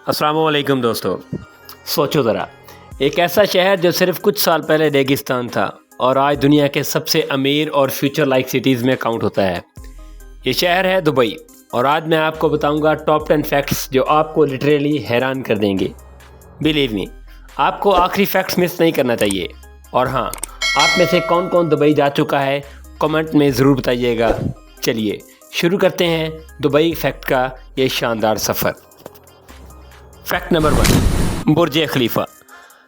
अस्सलाम वालेकुम दोस्तों। सोचो ज़रा, एक ऐसा शहर जो सिर्फ कुछ साल पहले रेगिस्तान था और आज दुनिया के सबसे अमीर और फ्यूचर लाइक सिटीज़ में काउंट होता है। ये शहर है दुबई और आज मैं आपको बताऊंगा टॉप 10 फैक्ट्स जो आपको लिटरली हैरान कर देंगे। बिलीव मी, आपको आखिरी फैक्ट्स मिस नहीं करना चाहिए। और हाँ, आप में से कौन कौन दुबई जा चुका है कमेंट में ज़रूर बताइएगा। चलिए शुरू करते हैं दुबई फैक्ट का ये शानदार सफ़र। फैक्ट नंबर 1, बुर्ज खलीफा।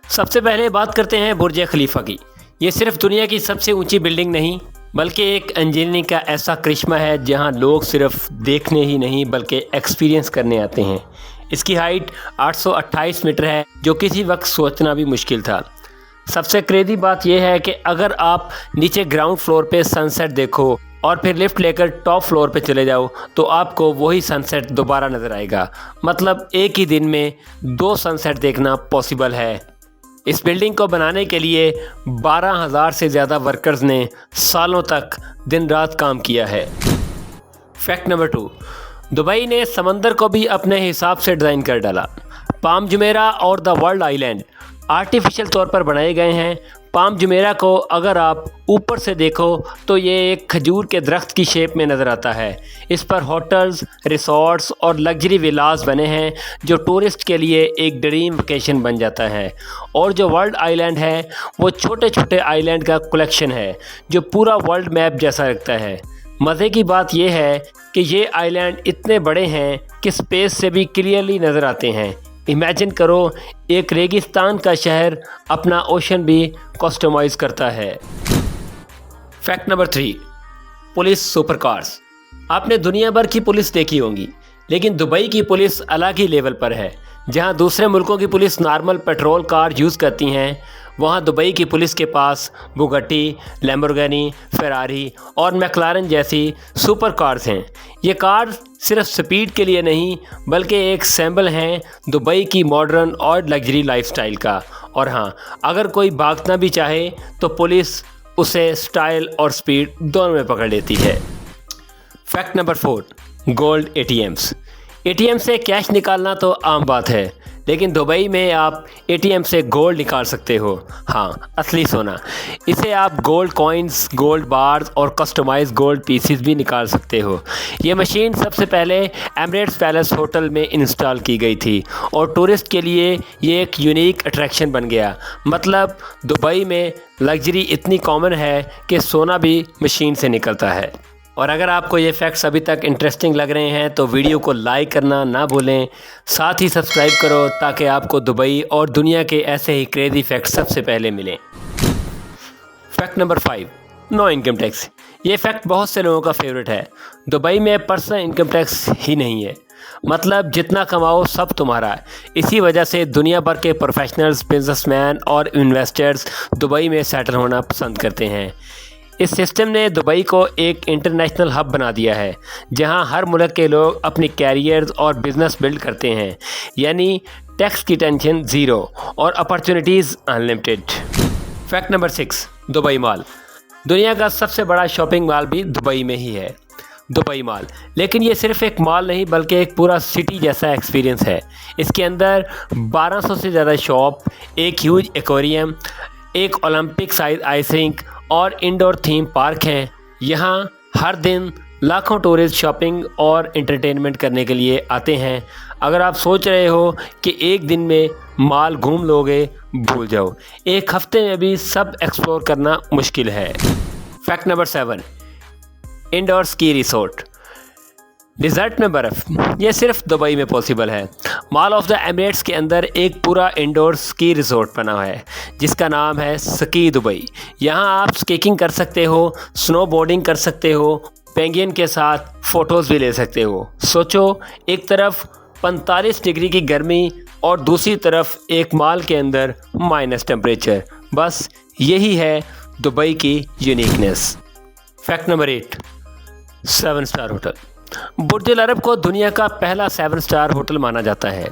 सबसे पहले बात करते हैं बुर्ज खलीफा की। ये सिर्फ दुनिया की सबसे ऊंची बिल्डिंग नहीं बल्कि एक इंजीनियरिंग का ऐसा करिश्मा है जहां लोग सिर्फ देखने ही नहीं बल्कि एक्सपीरियंस करने आते हैं। इसकी हाइट 828 मीटर है जो किसी वक्त सोचना भी मुश्किल था। सबसे क्रेजी बात यह है कि अगर आप नीचे ग्राउंड फ्लोर पे सनसेट देखो और फिर लिफ्ट लेकर टॉप फ्लोर पे चले जाओ तो आपको वही सनसेट दोबारा नज़र आएगा। मतलब एक ही दिन में 2 सनसेट देखना पॉसिबल है। इस बिल्डिंग को बनाने के लिए 12,000 से ज़्यादा वर्कर्स ने सालों तक दिन रात काम किया है। फैक्ट नंबर 2, दुबई ने समंदर को भी अपने हिसाब से डिज़ाइन कर डाला। पाम जुमेरा और द वर्ल्ड आइलैंड आर्टिफिशियल तौर पर बनाए गए हैं। पाम जुमेरा को अगर आप ऊपर से देखो तो ये एक खजूर के दरख्त की शेप में नज़र आता है। इस पर होटल्स, रिसोर्ट्स और लग्जरी विलास बने हैं जो टूरिस्ट के लिए एक ड्रीम वेकेशन बन जाता है। और जो वर्ल्ड आइलैंड है वो छोटे छोटे आइलैंड का कलेक्शन है जो पूरा वर्ल्ड मैप जैसा लगता है। मज़े की बात यह है कि ये आइलैंड इतने बड़े हैं कि स्पेस से भी क्लियरली नज़र आते हैं। इमेजिन करो, एक रेगिस्तान का शहर अपना ओशन भी कस्टमाइज़ करता है। Fact number 3, police super cars. आपने दुनिया भर की पुलिस देखी होंगी लेकिन दुबई की पुलिस अलग ही लेवल पर है। जहां दूसरे मुल्कों की police normal petrol car use करती हैं, वहां दुबई की पुलिस के पास बुगाटी, लैम्बोर्गिनी, फेरारी और मैक्लारन जैसी सुपर कार्स हैं। ये कार सिर्फ स्पीड के लिए नहीं बल्कि एक सिंबल हैं दुबई की मॉडर्न और लग्जरी लाइफस्टाइल का। और हाँ, अगर कोई भागना भी चाहे तो पुलिस उसे स्टाइल और स्पीड दोनों में पकड़ लेती है। Fact number 4, gold ATMs. ATM से कैश निकालना तो आम बात है लेकिन दुबई में आप एटीएम से गोल्ड निकाल सकते हो। हाँ, असली सोना। इसे आप गोल्ड कॉइन्स, गोल्ड बार्स और कस्टमाइज गोल्ड पीसीस भी निकाल सकते हो। ये मशीन सबसे पहले एमिरेट्स पैलेस होटल में इंस्टॉल की गई थी और टूरिस्ट के लिए ये एक यूनिक अट्रैक्शन बन गया। मतलब दुबई में लग्जरी इतनी कॉमन है कि सोना भी मशीन से निकलता है। और अगर आपको ये फैक्ट्स अभी तक इंटरेस्टिंग लग रहे हैं तो वीडियो को लाइक करना ना भूलें, साथ ही सब्सक्राइब करो ताकि आपको दुबई और दुनिया के ऐसे ही क्रेजी फैक्ट्स सबसे पहले मिलें। Fact number 5, no income tax. ये फैक्ट बहुत से लोगों का फेवरेट है। दुबई में पर्सनल इनकम टैक्स ही नहीं है। मतलब जितना कमाओ सब तुम्हारा है। इसी वजह से दुनिया भर के प्रोफेशनल्स, बिजनेसमैन और इन्वेस्टर्स दुबई में सेटल होना पसंद करते हैं। इस सिस्टम ने दुबई को एक इंटरनेशनल हब बना दिया है जहां हर मुल्क के लोग अपनी कैरियर्स और बिजनेस बिल्ड करते हैं। यानी टैक्स की टेंशन ज़ीरो और opportunities unlimited. Fact number 6, Dubai mall. दुनिया का सबसे बड़ा शॉपिंग मॉल भी दुबई में ही है, दुबई मॉल। लेकिन ये सिर्फ एक मॉल नहीं बल्कि एक पूरा सिटी जैसा एक्सपीरियंस है। इसके अंदर 1200 से ज़्यादा शॉप, एक ह्यूज एक्वेरियम, एक ओलंपिक साइज आइस रिंक और इंडोर थीम पार्क हैं। यहाँ हर दिन लाखों टूरिस्ट शॉपिंग और एंटरटेनमेंट करने के लिए आते हैं। अगर आप सोच रहे हो कि एक दिन में मॉल घूम लोगे, भूल जाओ। एक हफ्ते में भी सब एक्सप्लोर करना मुश्किल है। Fact number 7, indoor ski resort. Desert में बर्फ़, ये सिर्फ दुबई में पॉसिबल है। मॉल ऑफ द एमिरेट्स के अंदर एक पूरा इंडोर स्की रिसोर्ट बना है जिसका नाम है स्की दुबई। यहाँ आप स्कीइंग कर सकते हो, स्नो बोर्डिंग कर सकते हो, पेंगुइन के साथ फ़ोटोज़ भी ले सकते हो। सोचो, एक तरफ 45 डिग्री की गर्मी और दूसरी तरफ एक मॉल के अंदर माइनस टेम्परेचर। बस यही है दुबई की uniqueness. Fact number 8, 7 star hotel. Burj Al Arab को दुनिया का पहला 7 स्टार होटल माना जाता है।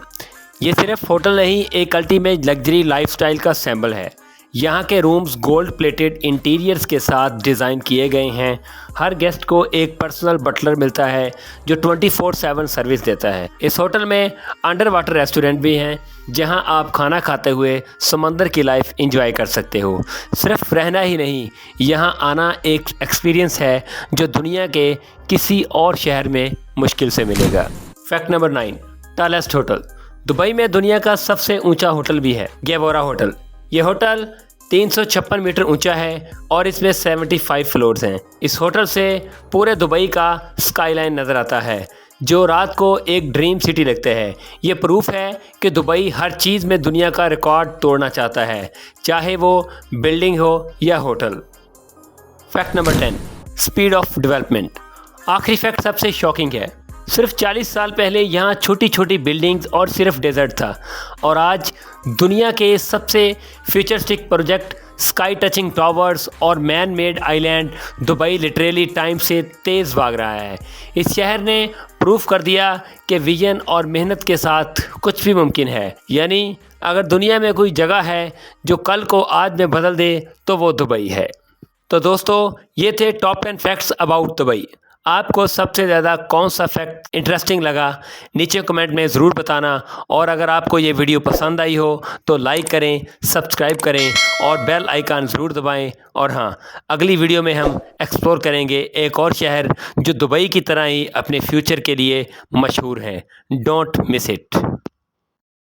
ये सिर्फ होटल नहीं, एक अल्टीमेट लग्जरी लाइफस्टाइल का सिंबल है। यहाँ के रूम्स गोल्ड प्लेटेड इंटीरियर्स के साथ डिज़ाइन किए गए हैं। हर गेस्ट को एक पर्सनल बटलर मिलता है जो 24/7 सर्विस देता है। इस होटल में अंडर वाटर रेस्टोरेंट भी हैं जहां आप खाना खाते हुए समंदर की लाइफ एंजॉय कर सकते हो। सिर्फ रहना ही नहीं, यहां आना एक एक्सपीरियंस है जो दुनिया के किसी और शहर में मुश्किल से मिलेगा। Fact number 9, tallest hotel. Dubai में दुनिया का सबसे ऊंचा होटल भी है, गेबोरा होटल। ये होटल 356 मीटर ऊंचा है और इसमें 75 फ्लोर्स हैं। इस होटल से पूरे दुबई का स्काईलाइन नज़र आता है जो रात को एक ड्रीम सिटी लगते हैं। ये प्रूफ है कि दुबई हर चीज़ में दुनिया का रिकॉर्ड तोड़ना चाहता है, चाहे वो बिल्डिंग हो या hotel. Fact number 10, speed of development. आखिरी फैक्ट सबसे शॉकिंग है। सिर्फ 40 साल पहले यहाँ छोटी छोटी बिल्डिंग्स और सिर्फ डेजर्ट था, और आज दुनिया के सबसे futuristic project, sky touching towers और man made island, Dubai literally time से तेज़ भाग रहा है। इस शहर ने प्रूफ कर दिया कि विजन और मेहनत के साथ कुछ भी मुमकिन है। यानी अगर दुनिया में कोई जगह है जो कल को आज में बदल दे तो वो दुबई है। तो दोस्तों, ये थे टॉप 10 फैक्ट्स अबाउट दुबई। आपको सबसे ज़्यादा कौन सा फैक्ट इंटरेस्टिंग लगा, नीचे कमेंट में ज़रूर बताना। और अगर आपको ये वीडियो पसंद आई हो तो लाइक करें, सब्सक्राइब करें और बेल आइकन ज़रूर दबाएं। और हाँ, अगली वीडियो में हम एक्सप्लोर करेंगे एक और शहर जो दुबई की तरह ही अपने फ्यूचर के लिए मशहूर है। Don't miss it.